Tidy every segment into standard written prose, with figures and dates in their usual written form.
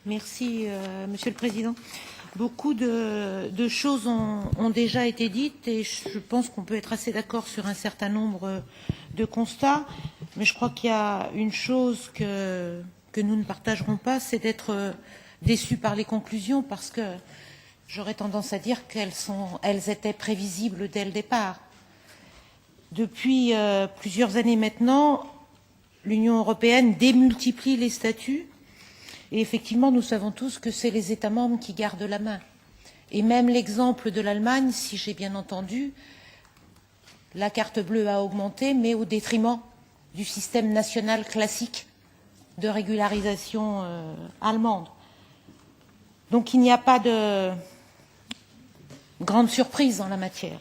Merci, Monsieur le Président. Beaucoup de choses ont déjà été dites et je pense qu'on peut être assez d'accord sur un certain nombre de constats. Mais je crois qu'il y a une chose que nous ne partagerons pas, c'est d'être déçus par les conclusions parce que j'aurais tendance à dire qu'elles étaient prévisibles dès le départ. Depuis plusieurs années maintenant, l'Union européenne démultiplie les statuts et effectivement, nous savons tous que c'est les États membres qui gardent la main. Et même l'exemple de l'Allemagne, si j'ai bien entendu, la carte bleue a augmenté, mais au détriment du système national classique de régularisation allemande. Donc il n'y a pas de grande surprise en la matière.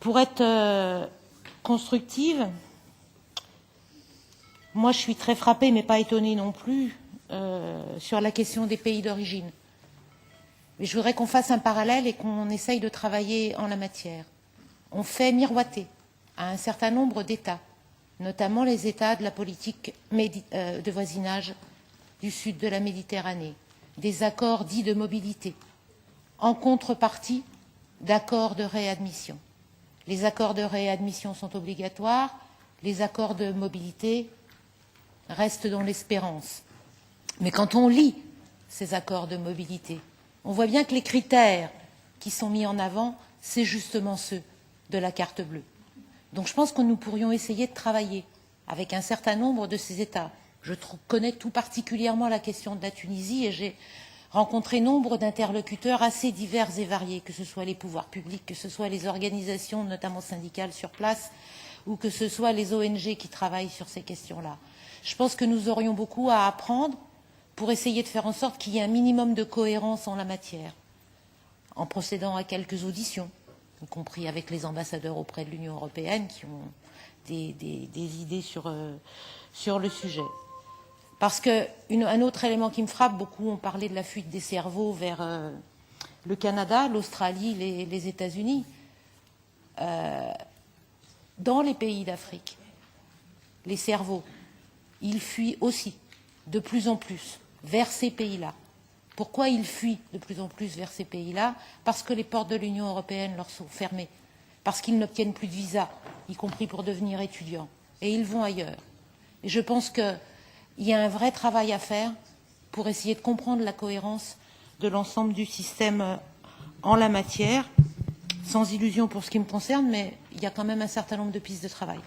Pour être constructive, moi je suis très frappée, mais pas étonnée non plus, sur la question des pays d'origine. Mais je voudrais qu'on fasse un parallèle et qu'on essaye de travailler en la matière. On fait miroiter à un certain nombre d'États, notamment les États de la politique de voisinage du sud de la Méditerranée, des accords dits de mobilité, en contrepartie d'accords de réadmission. Les accords de réadmission sont obligatoires, les accords de mobilité restent dans l'espérance. Mais quand on lit ces accords de mobilité, on voit bien que les critères qui sont mis en avant, c'est justement ceux de la carte bleue. Donc je pense que nous pourrions essayer de travailler avec un certain nombre de ces États. Je connais tout particulièrement la question de la Tunisie et j'ai rencontré nombre d'interlocuteurs assez divers et variés, que ce soit les pouvoirs publics, que ce soit les organisations, notamment syndicales sur place, ou que ce soit les ONG qui travaillent sur ces questions-là. Je pense que nous aurions beaucoup à apprendre pour essayer de faire en sorte qu'il y ait un minimum de cohérence en la matière, en procédant à quelques auditions, y compris avec les ambassadeurs auprès de l'Union européenne qui ont des idées sur le sujet. Parce qu'un autre élément qui me frappe, beaucoup ont parlé de la fuite des cerveaux vers le Canada, l'Australie, les États-Unis. Dans les pays d'Afrique, les cerveaux, ils fuient aussi de plus en plus vers ces pays-là. Pourquoi ils fuient de plus en plus vers ces pays-là? Parce que les portes de l'Union européenne leur sont fermées, parce qu'ils n'obtiennent plus de visa, y compris pour devenir étudiants, et ils vont ailleurs. Et je pense qu'il y a un vrai travail à faire pour essayer de comprendre la cohérence de l'ensemble du système en la matière, sans illusion pour ce qui me concerne, mais il y a quand même un certain nombre de pistes de travail.